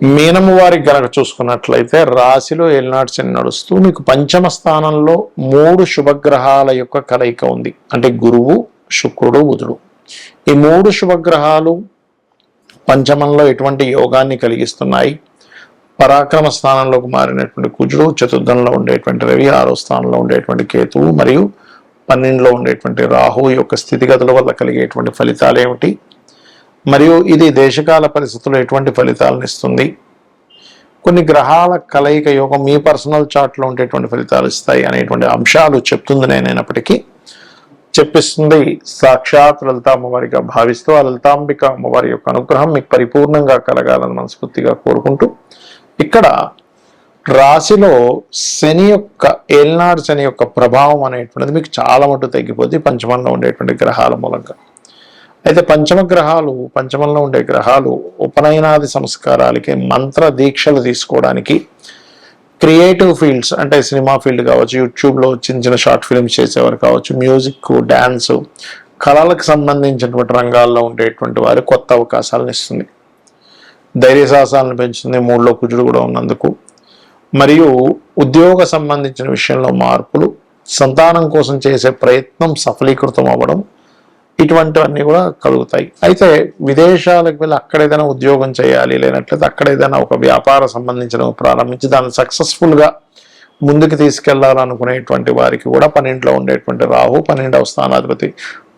మీనము వారికి గనక చూసుకున్నట్లయితే రాశిలో ఏలినాటి శని నడుస్తూ మీకు పంచమ స్థానంలో 3 శుభగ్రహాల యొక్క కలయిక ఉంది. అంటే గురువు, శుక్రుడు, బుధుడు. ఈ 3 శుభగ్రహాలు పంచమంలో ఎటువంటి యోగాన్ని కలిగిస్తున్నాయి. పరాక్రమ స్థానంలోకి మారినటువంటి కుజుడు, చతుర్థంలో ఉండేటువంటి రవి, 6వ స్థానంలో ఉండేటువంటి కేతువు మరియు 12లో ఉండేటువంటి రాహు యొక్క స్థితిగతుల వల్ల కలిగేటువంటి ఫలితాలు ఏమిటి, మరియు ఇది దేశకాల పరిస్థితుల్లో ఎటువంటి ఫలితాలను ఇస్తుంది, కొన్ని గ్రహాల కలయిక యోగం మీ పర్సనల్ చార్ట్లో ఉండేటువంటి ఫలితాలు ఇస్తాయి అనేటువంటి అంశాలు చెప్తుంది. నేనైనప్పటికీ చెప్పిస్తుంది సాక్షాత్ లలిత అమ్మవారిగా భావిస్తూ ఆ లలితాంబిక అమ్మవారి యొక్క అనుగ్రహం మీకు పరిపూర్ణంగా కలగాలని మనస్ఫూర్తిగా కోరుకుంటూ, ఇక్కడ రాశిలో శని యొక్క ఏలినాడు శని యొక్క ప్రభావం అనేటువంటిది మీకు చాలా మటుకు తగ్గిపోద్ది పంచమంలో ఉండేటువంటి గ్రహాల మూలంగా. అయితే పంచమంలో ఉండే గ్రహాలు ఉపనయనాది సంస్కారాలకి, మంత్ర దీక్షలు తీసుకోవడానికి, క్రియేటివ్ ఫీల్డ్స్ అంటే సినిమా ఫీల్డ్ కావచ్చు, యూట్యూబ్లో చిన్న చిన్న షార్ట్ ఫిల్మ్స్ చేసేవారు కావచ్చు, మ్యూజిక్, డ్యాన్స్, కళలకు సంబంధించినటువంటి రంగాల్లో ఉండేటువంటి వారు కొత్త అవకాశాలను ఇస్తుంది. ధైర్య సాహసాలను పెంచుతుంది 3లో కుజుడు కూడా ఉన్నందుకు. మరియు ఉద్యోగ సంబంధించిన విషయంలో మార్పులు, సంతానం కోసం చేసే ప్రయత్నం సఫలీకృతం అవ్వడం, ఇటువంటివన్నీ కూడా కలుగుతాయి. అయితే విదేశాలకు వెళ్ళి అక్కడ ఏదైనా ఉద్యోగం చేయాలి, లేనట్లయితే అక్కడ ఏదైనా ఒక వ్యాపార సంబంధించిన ప్రారంభించి దాన్ని సక్సెస్ఫుల్గా ముందుకు తీసుకెళ్లాలనుకునేటువంటి వారికి కూడా 12లో ఉండేటువంటి రాహు, 12వ స్థానాధిపతి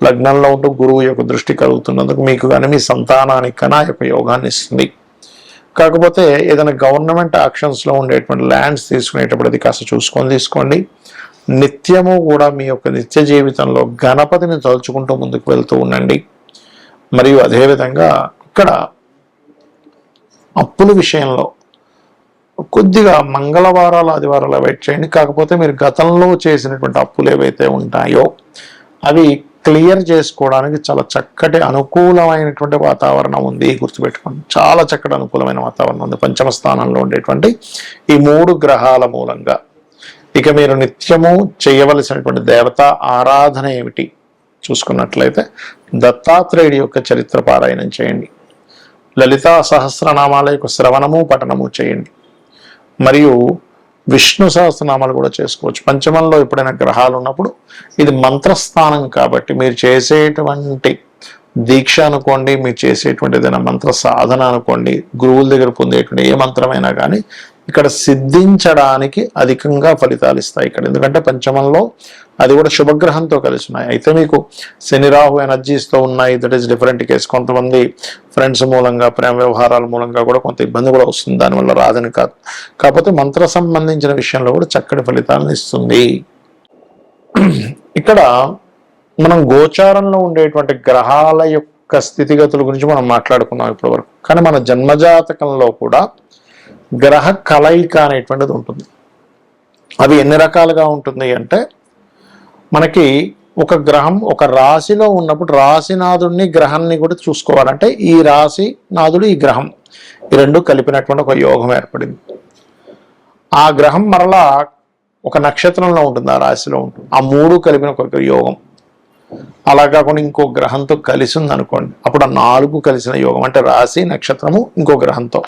లగ్నంలో ఉంటూ గురువు యొక్క దృష్టి కలుగుతున్నందుకు మీకు కానీ మీ సంతానానికి కన్నా యొక్క యోగాన్ని ఇస్తుంది. కాకపోతే ఏదైనా గవర్నమెంట్ యాక్షన్స్లో ఉండేటువంటి ల్యాండ్స్ తీసుకునేటప్పుడు అది కాస్త చూసుకొని తీసుకోండి. నిత్యము కూడా మీ యొక్క నిత్య జీవితంలో గణపతిని తలుచుకుంటూ ముందుకు వెళ్తూ ఉండండి. మరియు అదేవిధంగా ఇక్కడ అప్పుల విషయంలో కొద్దిగా మంగళవారాలు, ఆదివారాలు అవాయిడ్ చేయండి. కాకపోతే మీరు గతంలో చేసినటువంటి అప్పులు ఏవైతే ఉంటాయో అవి క్లియర్ చేసుకోవడానికి చాలా చక్కటి అనుకూలమైనటువంటి వాతావరణం ఉంది. గుర్తుపెట్టుకోండి, చాలా చక్కటి అనుకూలమైన వాతావరణం ఉంది పంచమ స్థానంలో ఉండేటువంటి ఈ 3 గ్రహాల మూలంగా. ఇక మీరు నిత్యము చేయవలసినటువంటి దేవతా ఆరాధన ఏమిటి చూసుకున్నట్లయితే దత్తాత్రేయుడి యొక్క చరిత్ర పారాయణం చేయండి. లలితా సహస్రనామాల యొక్క శ్రవణము, పఠనము చేయండి. మరియు విష్ణు సహస్రనామాలు కూడా చేసుకోవచ్చు. పంచమంలో ఎప్పుడైనా గ్రహాలు ఉన్నప్పుడు ఇది మంత్రస్థానం కాబట్టి మీరు చేసేటువంటి దీక్ష అనుకోండి, మీరు చేసేటువంటి ఏదైనా మంత్ర సాధన అనుకోండి, గురువుల దగ్గర పొందేటువంటి ఏ మంత్రమైనా కానీ ఇక్కడ సిద్ధించడానికి అధికంగా ఫలితాలు ఇస్తాయి ఇక్కడ. ఎందుకంటే పంచమంలో అది కూడా శుభగ్రహంతో కలిసి ఉన్నాయి. అయితే మీకు శని రాహు ఎనర్జీస్తో ఉన్నాయి, దట్ ఈస్ డిఫరెంట్ కేసు. కొంతమంది ఫ్రెండ్స్ మూలంగా, ప్రేమ వ్యవహారాల మూలంగా కూడా కొంత ఇబ్బంది కూడా వస్తుంది, దానివల్ల రాదని కాదు. కాకపోతే మంత్ర సంబంధించిన విషయంలో కూడా చక్కటి ఫలితాలను ఇస్తుంది. ఇక్కడ మనం గోచారంలో ఉండేటువంటి గ్రహాల యొక్క స్థితిగతుల గురించి మనం మాట్లాడుకున్నాం ఇప్పటి వరకు. కానీ మన జన్మజాతకంలో కూడా గ్రహ కలయిక అనేటువంటిది ఉంటుంది. అవి ఎన్ని రకాలుగా ఉంటుంది అంటే, మనకి ఒక గ్రహం ఒక రాశిలో ఉన్నప్పుడు రాశినాథుడిని, గ్రహాన్ని కూడా చూసుకోవాలంటే ఈ రాశి నాథుడు, ఈ గ్రహం, ఈ రెండు కలిపినటువంటి ఒక యోగం ఏర్పడింది. ఆ గ్రహం మరలా ఒక నక్షత్రంలో ఉంటుంది, ఆ రాశిలో ఉంటుంది. ఆ 3 కలిపిన ఒక యోగం. అలా కాకుండా ఇంకో గ్రహంతో కలిసి ఉంది అనుకోండి, అప్పుడు ఆ 4 కలిసిన యోగం. అంటే రాశి, నక్షత్రము, ఇంకో గ్రహంతో.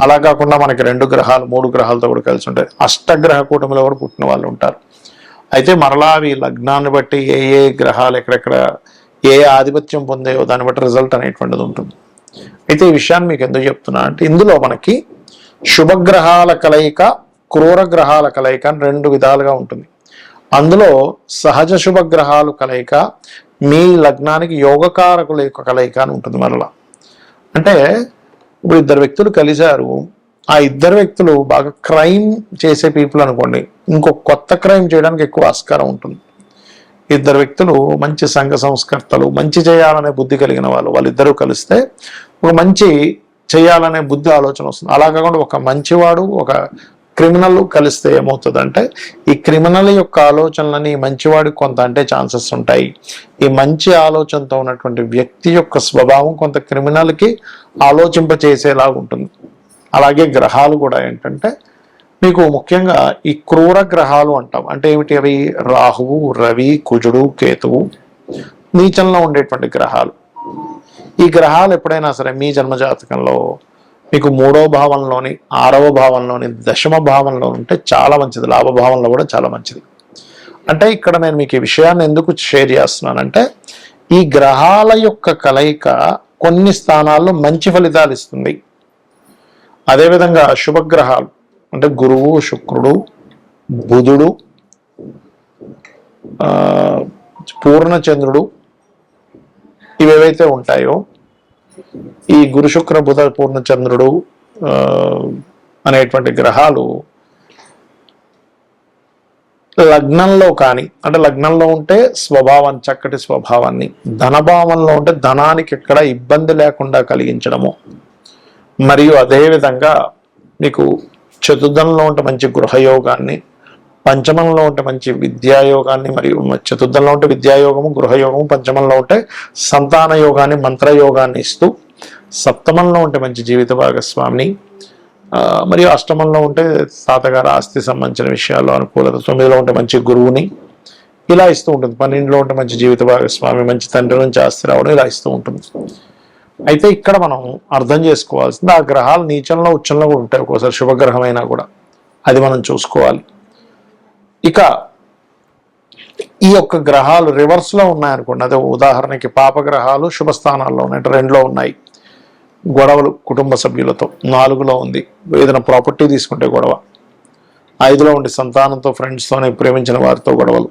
అలా కాకుండా మనకి 2 గ్రహాలు 3 గ్రహాలతో కూడా కలిసి ఉంటాయి. అష్టగ్రహ కూటమిలో కూడా పుట్టిన వాళ్ళు ఉంటారు. అయితే మరలా అవి లగ్నాన్ని బట్టి ఏ గ్రహాలు ఎక్కడెక్కడ ఏ ఆధిపత్యం పొందాయో దాన్ని బట్టి రిజల్ట్ అనేటువంటిది ఉంటుంది. అయితే ఈ విషయాన్ని మీకు ఎందుకు చెప్తున్నా అంటే, ఇందులో మనకి శుభగ్రహాల కలయిక, క్రూర గ్రహాల కలయిక అని 2 విధాలుగా ఉంటుంది. అందులో సహజ శుభగ్రహాలు కలయిక, మీ లగ్నానికి యోగకారకుల యొక్క కలయిక అని ఉంటుంది. మరలా అంటే ఇప్పుడు 2 వ్యక్తులు కలిశారు, ఆ 2 వ్యక్తులు బాగా క్రైమ్ చేసే పీపుల్ అనుకోండి, ఇంకో కొత్త క్రైమ్ చేయడానికి ఎక్కువ ఆస్కారం ఉంటుంది. 2 వ్యక్తులు మంచి సంఘ సంస్కర్తలు, మంచి చేయాలనే బుద్ధి కలిగిన వాళ్ళిద్దరూ కలిస్తే ఒక మంచి చేయాలనే బుద్ధి ఆలోచన వస్తుంది. అలా కాకుండా ఒక మంచివాడు, ఒక క్రిమినల్ కలిస్తే ఏమవుతుందంటే, ఈ క్రిమినల్ యొక్క ఆలోచనలని మంచివాడికి కొంత అంటే ఛాన్సెస్ ఉంటాయి. ఈ మంచి ఆలోచనతో ఉన్నటువంటి వ్యక్తి యొక్క స్వభావం కొంత క్రిమినల్కి ఆలోచింపచేసేలాగా ఉంటుంది. అలాగే గ్రహాలు కూడా ఏంటంటే, మీకు ముఖ్యంగా ఈ క్రూర గ్రహాలు అంటాం. అంటే ఏమిటి అవి? రాహువు, రవి, కుజుడు, కేతువు, నీచంలో ఉండేటువంటి గ్రహాలు. ఈ గ్రహాలు ఎప్పుడైనా సరే మీ జన్మజాతకంలో మీకు 3వ భావంలోని 6వ భావంలోని దశమ భావంలో ఉంటే చాలా మంచిది, లాభభావంలో కూడా చాలా మంచిది. అంటే ఇక్కడ నేను మీకు ఈ విషయాన్ని ఎందుకు షేర్ చేస్తున్నానంటే ఈ గ్రహాల యొక్క కలయిక కొన్ని స్థానాల్లో మంచి ఫలితాలు ఇస్తుంది. అదేవిధంగా శుభగ్రహాలు అంటే గురువు, శుక్రుడు, బుధుడు, పూర్ణచంద్రుడు ఇవేవైతే ఉంటాయో ఈ గురు, శుక్ర, బుధ, పూర్ణచంద్రుడు అనేటువంటి గ్రహాలు లగ్నంలో కానీ అంటే లగ్నంలో ఉంటే స్వభావాన్ని, చక్కటి స్వభావాన్ని, ధనభావంలో ఉంటే ధనానికి ఎక్కడ ఇబ్బంది లేకుండా కలిగించడము, మరియు అదేవిధంగా మీకు చతుర్థంలో ఉంటే మంచి గృహయోగాన్ని, పంచమంలో ఉంటే మంచి విద్యాయోగాన్ని, మరియు చతుర్థంలో ఉంటే విద్యాయోగము, గృహయోగము, పంచమంలో ఉంటే సంతాన యోగాన్ని, మంత్రయోగాన్ని ఇస్తూ, సప్తమంలో ఉంటే మంచి జీవిత భాగస్వామిని, మరియు అష్టమంలో ఉంటే తాతగారు ఆస్తి సంబంధించిన విషయాల్లో అనుకూలత, 9లో ఉంటే మంచి గురువుని ఇలా ఇస్తూ ఉంటుంది, 12లో ఉంటే మంచి జీవిత భాగస్వామి, మంచి తండ్రి నుంచి ఆస్తి రావడం ఇలా ఇస్తూ ఉంటుంది. అయితే ఇక్కడ మనం అర్థం చేసుకోవాల్సింది ఆ గ్రహాలు నీచంలో ఉచ్చంలో కూడా ఉంటాయి, ఒక్కోసారి శుభగ్రహమైనా కూడా అది మనం చూసుకోవాలి. ఇక ఈ యొక్క గ్రహాలు రివర్స్లో ఉన్నాయనుకోండి, అదే ఉదాహరణకి పాపగ్రహాలు శుభస్థానాల్లో ఉన్నాయి, అంటే 2లో ఉన్నాయి, గొడవలు కుటుంబ సభ్యులతో, 4లో ఉంది ఏదైనా ప్రాపర్టీ తీసుకుంటే గొడవ, 5లో ఉండి సంతానంతో, ఫ్రెండ్స్తోనే, ప్రేమించిన వారితో గొడవలు,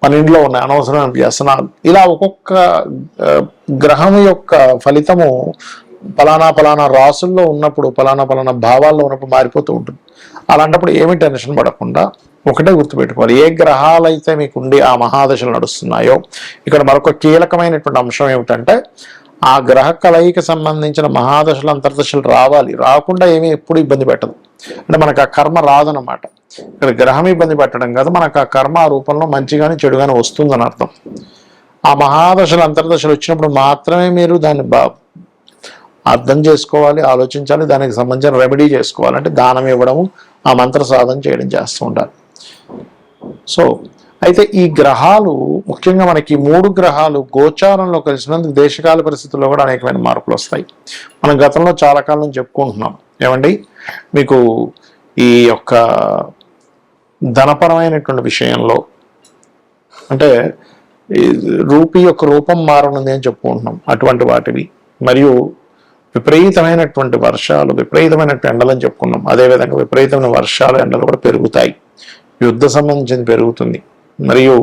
12లో ఉన్నాయి అనవసరమైన వ్యసనాలు. ఇలా ఒక్కొక్క గ్రహం యొక్క ఫలితము పలానా రాసుల్లో ఉన్నప్పుడు, పలానా భావాల్లో ఉన్నప్పుడు మారిపోతూ ఉంటుంది. అలాంటప్పుడు ఏమీ టెన్షన్ పడకుండా ఒకటే గుర్తుపెట్టుకోవాలి, ఏ గ్రహాలు అయితే మీకు ఉండి ఆ మహాదశలు నడుస్తున్నాయో, ఇక్కడ మరొక కీలకమైనటువంటి అంశం ఏమిటంటే ఆ గ్రహ కలయికి సంబంధించిన మహాదశలు, అంతర్దశలు రావాలి, రాకుండా ఏమీ ఎప్పుడు ఇబ్బంది పెట్టదు. అంటే మనకు ఆ కర్మ రాదన్నమాట. ఇక్కడ గ్రహం ఇబ్బంది పెట్టడం కాదు, మనకు ఆ కర్మ ఆ రూపంలో మంచిగాని చెడుగాని వస్తుందని అర్థం. ఆ మహాదశలు, అంతర్దశలు వచ్చినప్పుడు మాత్రమే మీరు దాన్ని అర్థం చేసుకోవాలి, ఆలోచించాలి, దానికి సంబంధించిన రెమెడీ చేసుకోవాలి. అంటే దానం ఇవ్వడము, ఆ మంత్ర సాధన చేయడం చేస్తూ ఉండాలి. సో అయితే ఈ గ్రహాలు ముఖ్యంగా మనకి 3 గ్రహాలు గోచారంలో కలిసినందుకు దేశకాల పరిస్థితుల్లో కూడా అనేకమైన మార్పులు వస్తాయి. మనం గతంలో చాలా కాలం చెప్పుకుంటున్నాం ఏమండి, మీకు ఈ యొక్క ధనపరమైనటువంటి విషయంలో అంటే రూపీ యొక్క రూపం మారనుంది అని చెప్పుకుంటున్నాం, అటువంటి వాటివి, మరియు విపరీతమైనటువంటి వర్షాలు, విపరీతమైనటువంటి ఎండలని చెప్పుకున్నాం. అదేవిధంగా విపరీతమైన వర్షాలు, ఎండలు కూడా పెరుగుతాయి, యుద్ధ సంబంధించింది పెరుగుతుంది, మరియు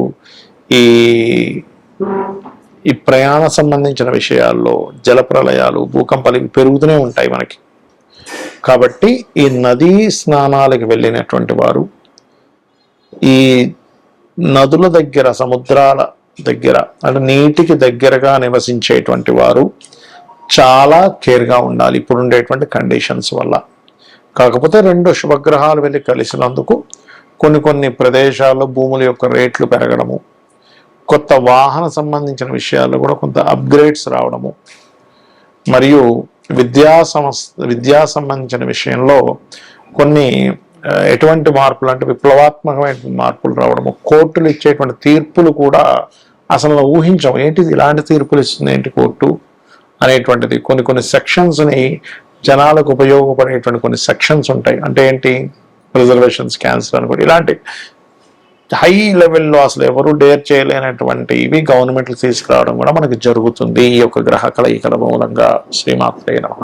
ఈ ప్రయాణ సంబంధించిన విషయాల్లో జలప్రలయాలు, భూకంపాలు పెరుగుతూనే ఉంటాయి మనకి. కాబట్టి ఈ నదీ స్నానాలకు వెళ్ళినటువంటి వారు, ఈ నదుల దగ్గర, సముద్రాల దగ్గర అంటే నీటికి దగ్గరగా నివసించేటువంటి వారు చాలా కేర్గా ఉండాలి ఇప్పుడు ఉండేటువంటి కండిషన్స్ వల్ల. కాకపోతే 2 శుభగ్రహాలు వెళ్ళి కలిసినందుకు కొన్ని ప్రదేశాల్లో భూముల యొక్క రేట్లు పెరగడము, కొత్త వాహన సంబంధించిన విషయాల్లో కూడా కొంత అప్గ్రేడ్స్ రావడము, మరియు విద్యా సంబంధించిన విషయంలో కొన్ని ఎటువంటి మార్పులు అంటే విప్లవాత్మకమైన మార్పులు రావడము, కోర్టులు ఇచ్చేటువంటి తీర్పులు కూడా అసలు ఊహించం, ఏంటిది ఇలాంటి తీర్పులు ఇస్తుంది ఏంటి కోర్టు అనేటువంటిది. కొన్ని సెక్షన్స్ని జనాలకు ఉపయోగపడేటువంటి కొన్ని సెక్షన్స్ ఉంటాయి. అంటే ఏంటి, రిజర్వేషన్స్ క్యాన్సిల్ అనుకోండి, ఇలాంటి హై లెవెల్లో అసలు ఎవరు డేర్ చేయలేనటువంటి ఇవి గవర్నమెంట్లు తీసుకురావడం కూడా మనకి జరుగుతుంది ఈ యొక్క గ్రహ కలయికల మూలంగా. శ్రీమాత్రే నమః.